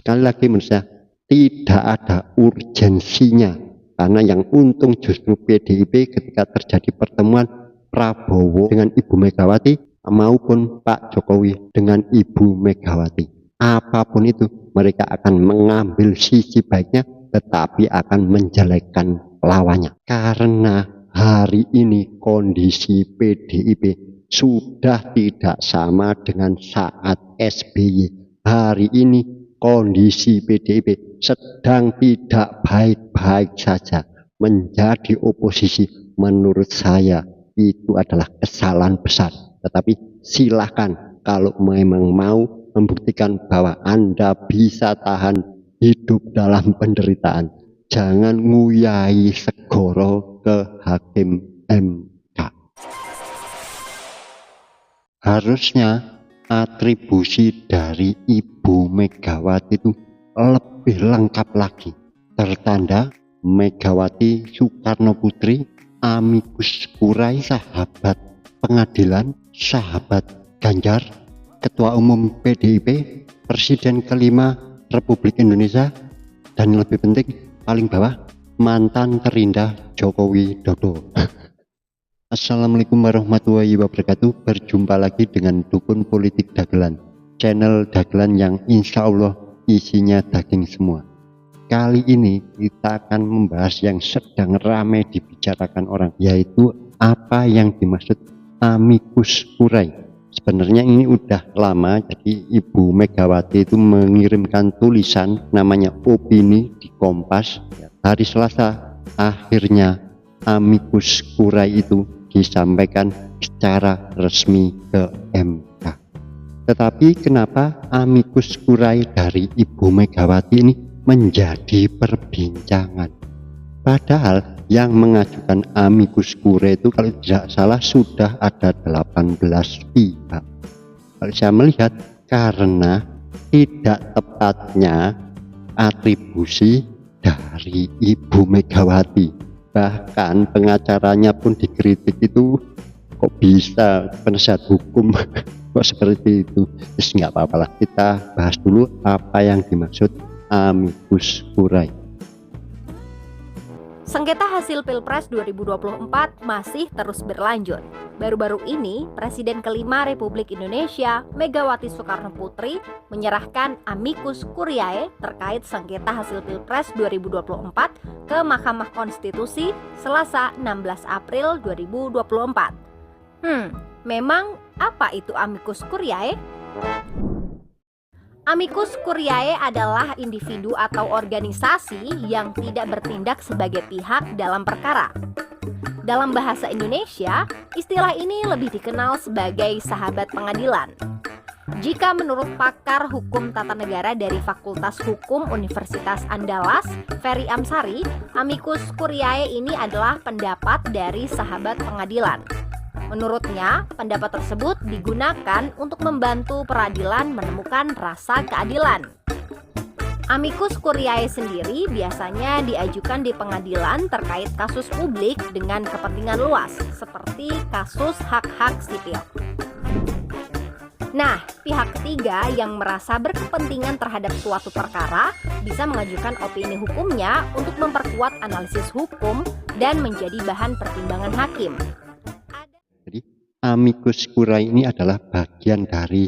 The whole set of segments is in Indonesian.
Sekali lagi menurut saya tidak ada urgensinya, karena yang untung justru PDIP ketika terjadi pertemuan Prabowo dengan Ibu Megawati maupun Pak Jokowi dengan Ibu Megawati. Apapun itu mereka akan mengambil sisi baiknya tetapi akan menjelekkan lawannya. Karena hari ini kondisi PDIP sudah tidak sama dengan saat SBY. Hari ini kondisi PDIP sedang tidak baik-baik saja. Menjadi oposisi menurut saya itu adalah kesalahan besar. Tetapi silahkan kalau memang mau membuktikan bahwa Anda bisa tahan hidup dalam penderitaan. Jangan nguyai segoro ke hakim MK. Harusnya atribusi dari Ibu Megawati itu lebih lengkap lagi. Tertanda Megawati Soekarno Putri, amicus curiae, sahabat pengadilan, sahabat Ganjar, Ketua Umum PDIP, Presiden kelima Republik Indonesia, dan yang lebih penting paling bawah mantan terindah Joko Widodo. Assalamualaikum warahmatullahi wabarakatuh. Berjumpa lagi dengan Dukun Politik Dagelan, channel dagelan yang insya Allah isinya daging semua. Kali ini kita akan membahas yang sedang ramai dibicarakan orang, yaitu apa yang dimaksud amicus curiae. Sebenarnya ini udah lama, jadi Ibu Megawati itu mengirimkan tulisan namanya opini di Kompas. Hari Selasa akhirnya amicus curiae itu disampaikan secara resmi ke MK. Tetapi kenapa amicus curiae dari Ibu Megawati ini menjadi perbincangan? Padahal yang mengajukan amicus curiae itu kalau tidak salah sudah ada 18 pihak. Kalau saya melihat karena tidak tepatnya atribusi dari Ibu Megawati. Bahkan pengacaranya pun dikritik itu, kok bisa penasihat hukum kok seperti itu. Terus nggak apa-apa lah, kita bahas dulu apa yang dimaksud amicus curiae. Sengketa hasil Pilpres 2024 masih terus berlanjut. Baru-baru ini, Presiden kelima Republik Indonesia, Megawati Soekarno Putri, menyerahkan amicus curiae terkait sengketa hasil Pilpres 2024 ke Mahkamah Konstitusi Selasa 16 April 2024. Memang apa itu amicus curiae? Amicus curiae adalah individu atau organisasi yang tidak bertindak sebagai pihak dalam perkara. Dalam bahasa Indonesia, istilah ini lebih dikenal sebagai sahabat pengadilan. Jika menurut pakar hukum tata negara dari Fakultas Hukum Universitas Andalas, Ferry Amsari, amicus curiae ini adalah pendapat dari sahabat pengadilan. Menurutnya, pendapat tersebut digunakan untuk membantu peradilan menemukan rasa keadilan. Amicus curiae sendiri biasanya diajukan di pengadilan terkait kasus publik dengan kepentingan luas, seperti kasus hak-hak sipil. Nah, pihak ketiga yang merasa berkepentingan terhadap suatu perkara bisa mengajukan opini hukumnya untuk memperkuat analisis hukum dan menjadi bahan pertimbangan hakim. Jadi amicus curiae ini adalah bagian dari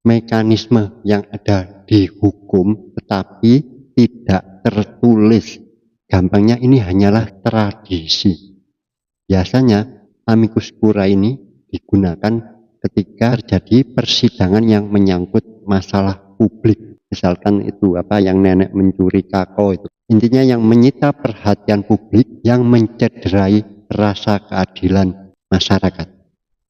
mekanisme yang ada di hukum tetapi tidak tertulis. Gampangnya ini hanyalah tradisi. Biasanya amicus curiae ini digunakan ketika terjadi persidangan yang menyangkut masalah publik. Misalkan itu yang nenek mencuri kako itu. Intinya yang menyita perhatian publik, yang mencederai rasa keadilan masyarakat.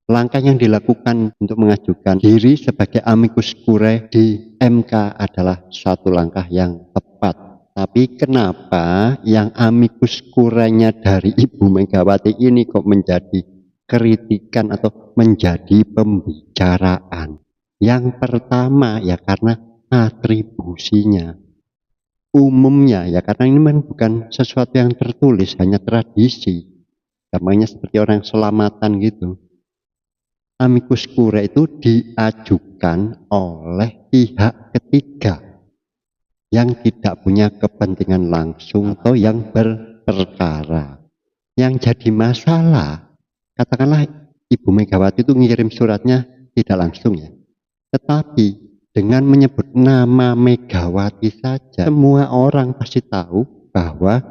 Langkah yang dilakukan untuk mengajukan diri sebagai amicus curiae di MK adalah suatu langkah yang tepat. Tapi kenapa yang amicus curiae-nya dari Ibu Megawati ini kok menjadi kritikan atau menjadi pembicaraan? Yang pertama karena atribusinya. Umumnya karena ini bukan sesuatu yang tertulis, hanya tradisi. Namanya seperti orang selamatan gitu. Amicus curiae itu diajukan oleh pihak ketiga. yang tidak punya kepentingan langsung atau yang berperkara. Yang jadi masalah, katakanlah Ibu Megawati itu ngirim suratnya tidak langsung ya, tetapi dengan menyebut nama Megawati saja, semua orang pasti tahu bahwa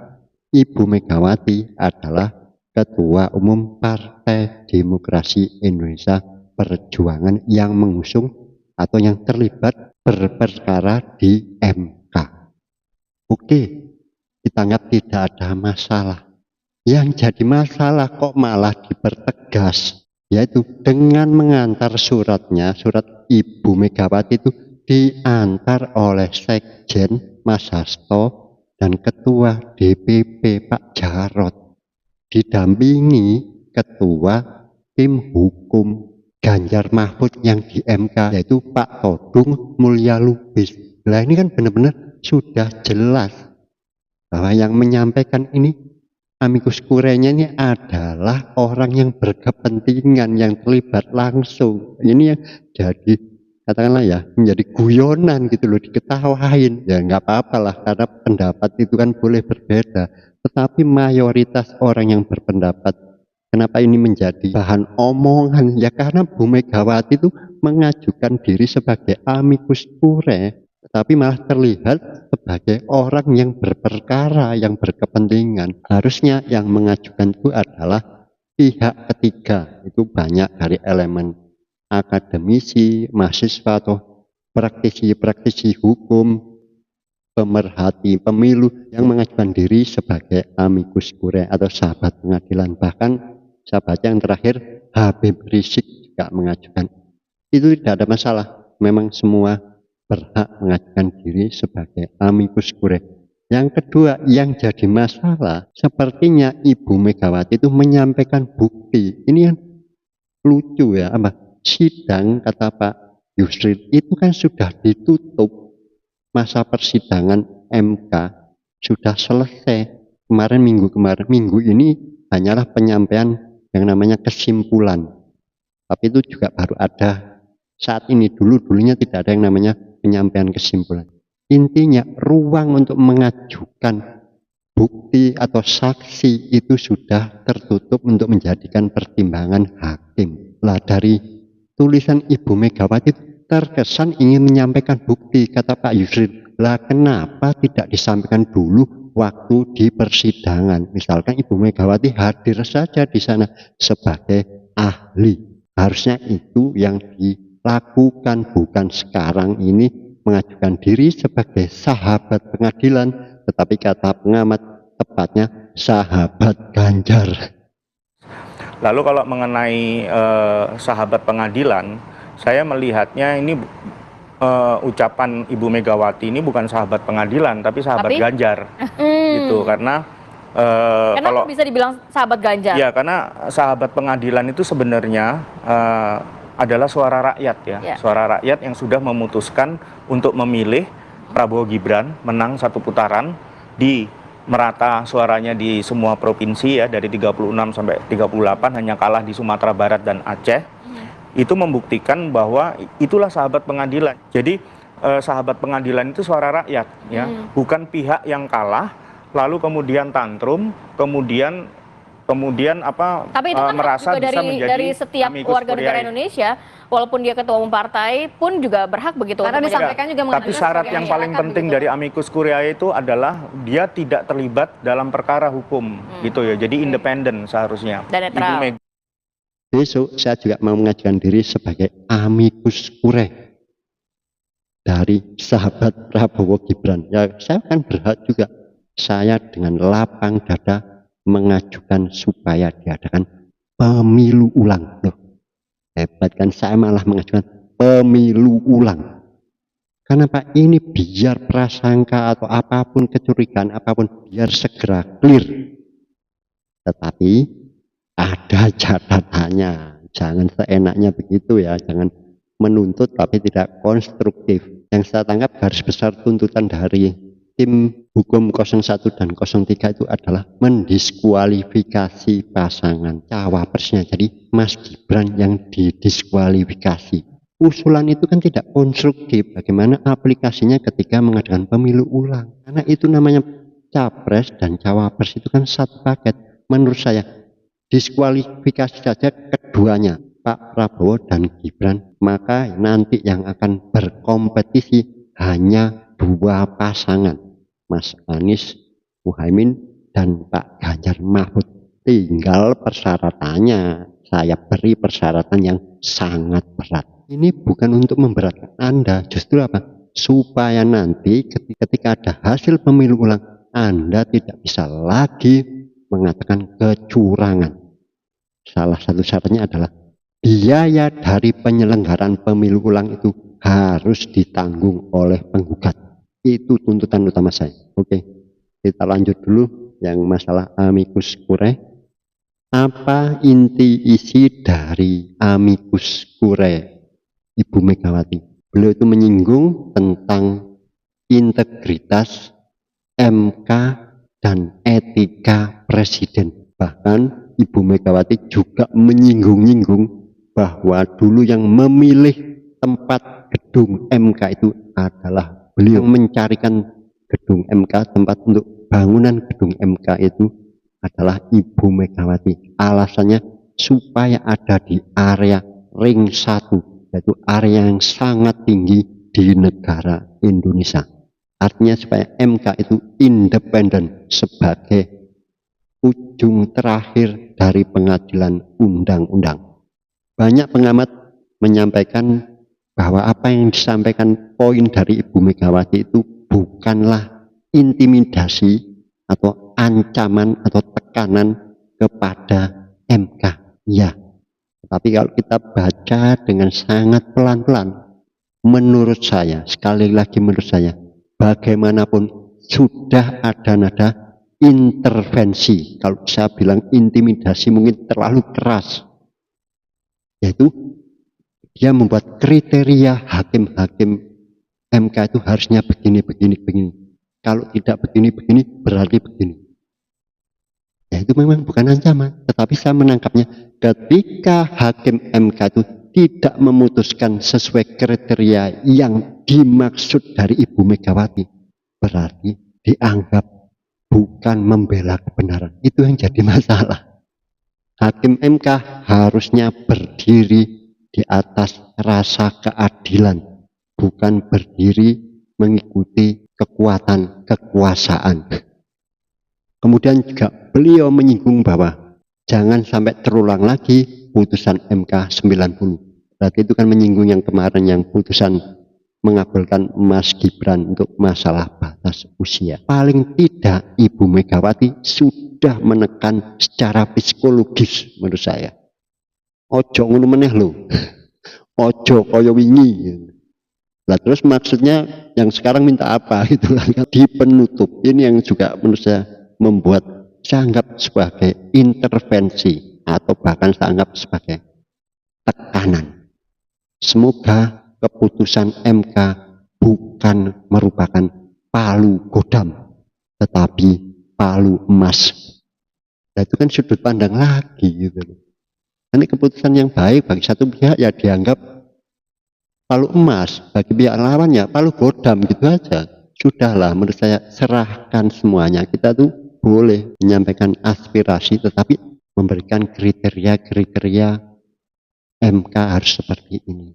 Ibu Megawati adalah Ketua Umum Partai Demokrasi Indonesia Perjuangan yang mengusung atau yang terlibat berperkara di MK. Oke, kita anggap tidak ada masalah. Yang jadi masalah kok malah dipertegas, yaitu dengan mengantar suratnya, surat Ibu Megawati itu diantar oleh Sekjen Mas Hasto dan Ketua DPP Pak Jarod, didampingi Ketua Tim Hukum Ganjar Mahfud yang di MK, yaitu Pak Todung Mulya Lubis. Nah ini kan benar-benar sudah jelas bahwa yang menyampaikan ini amicus curiae-nya ini adalah orang yang berkepentingan, yang terlibat langsung. Ini yang jadi, katakanlah ya, menjadi guyonan gitu loh, diketawain. Ya nggak apa-apa lah, karena pendapat itu kan boleh berbeda. Tetapi mayoritas orang yang berpendapat, kenapa ini menjadi bahan omongan? Ya karena Bu Megawati itu mengajukan diri sebagai amicus curiae, tetapi malah terlihat sebagai orang yang berperkara, yang berkepentingan. Harusnya yang mengajukan itu adalah pihak ketiga. Itu banyak dari elemen akademisi, mahasiswa atau praktisi hukum, pemerhati pemilu yang mengajukan diri sebagai amicus curiae atau sahabat pengadilan. Bahkan saya baca yang terakhir Habib Rizik juga mengajukan. Itu tidak ada masalah. Memang semua berhak mengajukan diri sebagai amicus curiae. Yang kedua, yang jadi masalah, sepertinya Ibu Megawati itu menyampaikan bukti. Ini yang lucu ya, apa? Sidang, kata Pak Yusril, itu kan sudah ditutup. Masa persidangan MK sudah selesai. Minggu ini hanyalah penyampaian yang namanya kesimpulan. Tapi itu juga baru ada saat ini, dulunya tidak ada yang namanya penyampaian kesimpulan. Intinya ruang untuk mengajukan bukti atau saksi itu sudah tertutup untuk menjadikan pertimbangan hakim. Lah dari tulisan Ibu Megawati terkesan ingin menyampaikan bukti, kata Pak Yusril. Lah kenapa tidak disampaikan dulu waktu di persidangan? Misalkan Ibu Megawati hadir saja di sana sebagai ahli. Harusnya itu yang dilakukan, bukan sekarang ini mengajukan diri sebagai sahabat pengadilan, tetapi kata pengamat tepatnya sahabat Ganjar. Lalu kalau mengenai sahabat pengadilan, saya melihatnya ini ucapan Ibu Megawati ini bukan sahabat pengadilan, tapi sahabat Ganjar, gitu. Karena kalau bisa dibilang sahabat Ganjar? Ya, karena sahabat pengadilan itu sebenarnya adalah suara rakyat ya, suara rakyat yang sudah memutuskan untuk memilih Prabowo Gibran menang satu putaran di merata suaranya di semua provinsi ya, dari 36 sampai 38, hanya kalah di Sumatera Barat dan Aceh. Itu membuktikan bahwa itulah sahabat pengadilan. Jadi sahabat pengadilan itu suara rakyat ya, bukan pihak yang kalah lalu kemudian tantrum, kemudian apa, tapi itu kan merasa juga bisa menjadi dari setiap warga negara Indonesia, walaupun dia ketua umum partai pun juga berhak begitu. Karena disampaikan juga. Tapi syarat yang paling penting dari amicus curiae itu adalah dia tidak terlibat dalam perkara hukum, gitu ya. Jadi independen seharusnya. Dan netral. Besok saya juga mau mengajukan diri sebagai amicus curiae dari sahabat Prabowo Gibran. Ya saya kan berhak juga. Saya dengan lapang dada mengajukan supaya diadakan pemilu ulang. Loh, hebat kan, saya malah mengajukan pemilu ulang. Karena Pak, ini biar prasangka atau apapun, kecurigaan apapun, biar segera clear. Tetapi ada catatannya, jangan seenaknya begitu ya, jangan menuntut tapi tidak konstruktif. Yang saya tangkap garis besar tuntutan dari tim hukum 01 dan 03 itu adalah mendiskualifikasi pasangan cawapresnya. Jadi Mas Gibran yang didiskualifikasi. usulan itu kan tidak konstruktif. Bagaimana aplikasinya ketika mengadakan pemilu ulang? Karena itu namanya capres dan cawapres itu kan satu paket. Menurut saya diskualifikasi saja keduanya, Pak Prabowo dan Gibran, maka nanti yang akan berkompetisi hanya dua pasangan, Mas Anies Muhaimin dan Pak Ganjar Mahfud. Tinggal persyaratannya, saya beri persyaratan yang sangat berat. Ini bukan untuk memberatkan Anda, justru apa? Supaya nanti ketika ada hasil pemilu ulang, Anda tidak bisa lagi mengatakan kecurangan. Salah satu syaratnya adalah biaya dari penyelenggaraan pemilu ulang itu harus ditanggung oleh penggugat. Itu tuntutan utama saya. Oke, kita lanjut dulu yang masalah amicus curiae. Apa inti isi dari amicus curiae Ibu Megawati? Beliau itu menyinggung tentang integritas MK dan etika presiden. Bahkan Ibu Megawati juga menyinggung-nyinggung bahwa dulu yang memilih tempat gedung MK itu adalah beliau. Mencarikan gedung MK, tempat untuk bangunan gedung MK itu adalah Ibu Megawati. Alasannya supaya ada di area ring 1, yaitu area yang sangat tinggi di negara Indonesia. Artinya supaya MK itu independen sebagai ujung terakhir dari pengadilan undang-undang. Banyak pengamat menyampaikan bahwa apa yang disampaikan poin dari Ibu Megawati itu bukanlah intimidasi atau ancaman atau tekanan kepada MK. Ya, tapi kalau kita baca dengan sangat pelan-pelan, menurut saya, sekali lagi menurut saya, bagaimanapun sudah ada nada intervensi. Kalau saya bilang intimidasi mungkin terlalu keras, yaitu dia membuat kriteria hakim-hakim MK itu harusnya begini. Kalau tidak begini, berarti begini. Ya itu memang bukan ancaman, tetapi saya menangkapnya ketika hakim MK itu tidak memutuskan sesuai kriteria yang dimaksud dari Ibu Megawati, berarti dianggap bukan membela kebenaran. Itu yang jadi masalah. Hakim MK harusnya berdiri di atas rasa keadilan, bukan berdiri mengikuti kekuatan kekuasaan. Kemudian juga beliau menyinggung bahwa jangan sampai terulang lagi putusan MK 90. Berarti itu kan menyinggung yang kemarin yang putusan mengabulkan Mas Gibran untuk masalah batas usia. Paling tidak Ibu Megawati sudah menekan secara psikologis menurut saya. Ojo ngono meneh lho. Ojo kaya wingi. Lah terus maksudnya yang sekarang minta apa itulah di penutup. Ini yang juga menurut saya membuat saya anggap sebagai intervensi atau bahkan saya anggap sebagai tekanan. Semoga keputusan MK bukan merupakan palu godam, tetapi palu emas. Nah, itu kan sudut pandang lagi gitu. Ini keputusan yang baik bagi satu pihak ya dianggap palu emas, bagi pihak lawan ya palu godam gitu aja. Sudahlah, menurut saya serahkan semuanya. Kita tuh boleh menyampaikan aspirasi tetapi memberikan kriteria-kriteria MK harus seperti ini.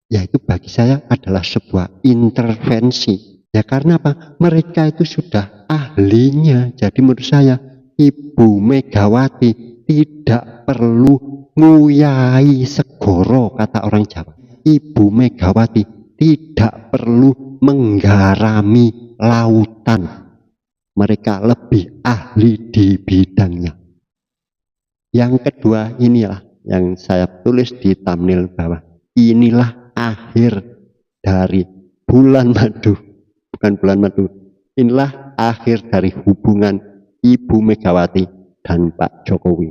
Ya itu bagi saya adalah sebuah intervensi. Ya karena apa? Mereka itu sudah ahlinya. Jadi menurut saya Ibu Megawati tidak perlu nguyai segoro, kata orang Jawa. Ibu Megawati tidak perlu menggarami lautan. Mereka lebih ahli di bidangnya. Yang kedua inilah yang saya tulis di thumbnail bawah. Inilah akhir dari bulan madu. Bukan bulan madu. Inilah akhir dari hubungan Ibu Megawati dan Pak Jokowi.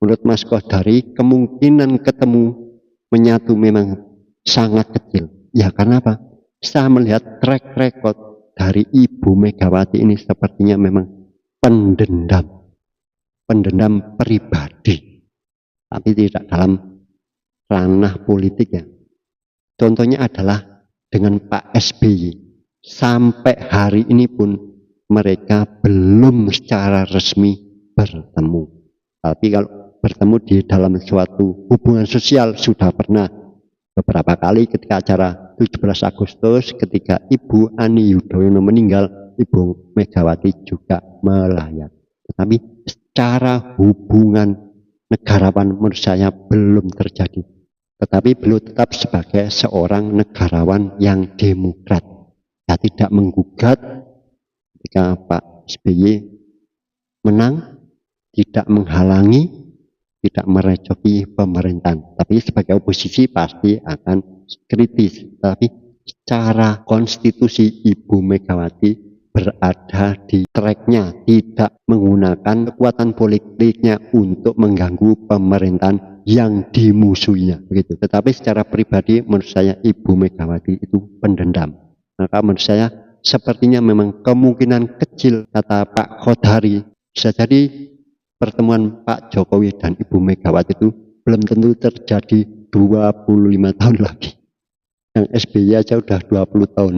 Menurut Mas Kodari, kemungkinan ketemu menyatu memang sangat kecil. Ya karena apa? Saya melihat track record dari Ibu Megawati ini sepertinya memang pendendam pribadi, tapi tidak dalam ranah politik ya. Contohnya adalah dengan Pak SBY. Sampai hari ini pun mereka belum secara resmi bertemu. Tapi kalau bertemu di dalam suatu hubungan sosial sudah pernah beberapa kali. Ketika acara 17 Agustus ketika Ibu Ani Yudhoyono meninggal, Ibu Megawati juga melayat. Tetapi secara hubungan negarawan menurut saya belum terjadi. Tetapi beliau tetap sebagai seorang negarawan yang demokrat. Ya, tidak menggugat ketika Pak SBY menang, tidak menghalangi, tidak merecoki pemerintahan. Tapi sebagai oposisi pasti akan kritis. Tapi secara konstitusi Ibu Megawati berada di tracknya, tidak menggunakan kekuatan politiknya untuk mengganggu pemerintahan yang dimusuhinya, begitu. Tetapi secara pribadi menurut saya Ibu Megawati itu pendendam. Maka menurut saya sepertinya memang kemungkinan kecil, kata Pak Khodari, bisa jadi pertemuan Pak Jokowi dan Ibu Megawati itu belum tentu terjadi 25 tahun lagi. Yang SBY aja udah 20 tahun.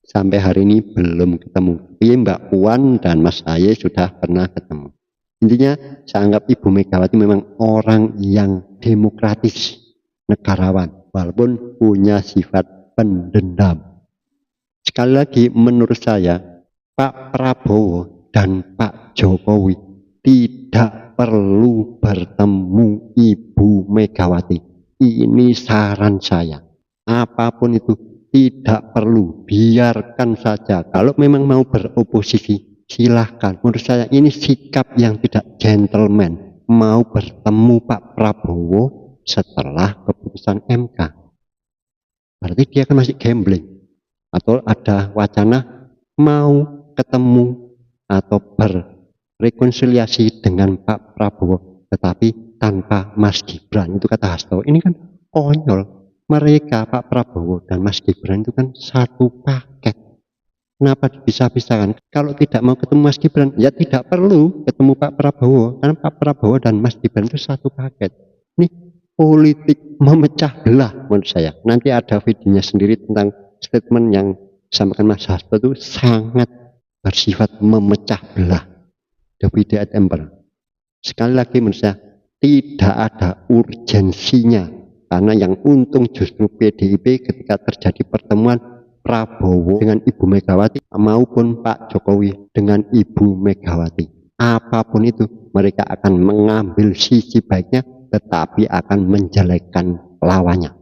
Sampai hari ini belum ketemu. Tapi Mbak Puan dan Mas Ahaye sudah pernah ketemu. Intinya saya anggap Ibu Megawati memang orang yang demokratis, negarawan, walaupun punya sifat pendendam. Sekali lagi menurut saya Pak Prabowo dan Pak Jokowi tidak perlu bertemu Ibu Megawati. Ini saran saya. Apapun itu tidak perlu, biarkan saja. Kalau memang mau beroposisi, silahkan. Menurut saya ini sikap yang tidak gentleman. Mau bertemu Pak Prabowo setelah keputusan MK. Berarti dia kan masih gambling. Atau ada wacana mau ketemu atau berrekonsiliasi dengan Pak Prabowo, tetapi tanpa Mas Gibran. Itu kata Hasto. Ini kan konyol. Mereka Pak Prabowo dan Mas Gibran itu kan satu paket. Kenapa dipisah-pisahkan? Kalau tidak mau ketemu Mas Gibran, ya tidak perlu ketemu Pak Prabowo. Karena Pak Prabowo dan Mas Gibran itu satu paket. Ini politik memecah belah menurut saya. Nanti ada videonya sendiri tentang statement yang disampaikan Mas Hasto itu sangat bersifat memecah belah. Divide et impera. Sekali lagi menurut saya tidak ada urgensinya. Karena yang untung justru PDIP ketika terjadi pertemuan Prabowo dengan Ibu Megawati maupun Pak Jokowi dengan Ibu Megawati. Apapun itu mereka akan mengambil sisi baiknya tetapi akan menjelekkan lawannya.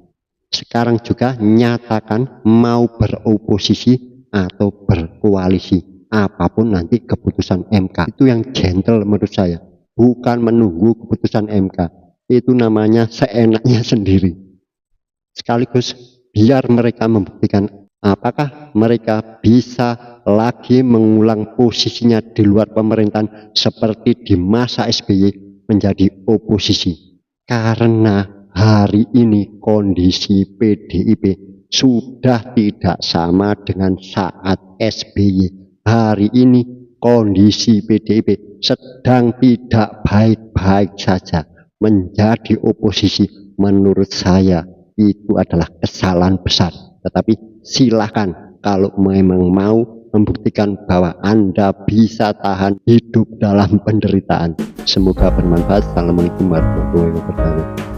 Sekarang juga nyatakan mau beroposisi atau berkoalisi. Apapun nanti keputusan MK. Itu yang gentle menurut saya. Bukan menunggu keputusan MK. Itu namanya seenaknya sendiri. Sekaligus biar mereka membuktikan apakah mereka bisa lagi mengulang posisinya di luar pemerintahan seperti di masa SBY menjadi oposisi. Karena hari ini kondisi PDIP sudah tidak sama dengan saat SBY. Hari ini kondisi PDIP sedang tidak baik-baik saja. Menjadi oposisi menurut saya itu adalah kesalahan besar. Tetapi silakan kalau memang mau membuktikan bahwa Anda bisa tahan hidup dalam penderitaan. Semoga bermanfaat. Assalamualaikum warahmatullahi wabarakatuh.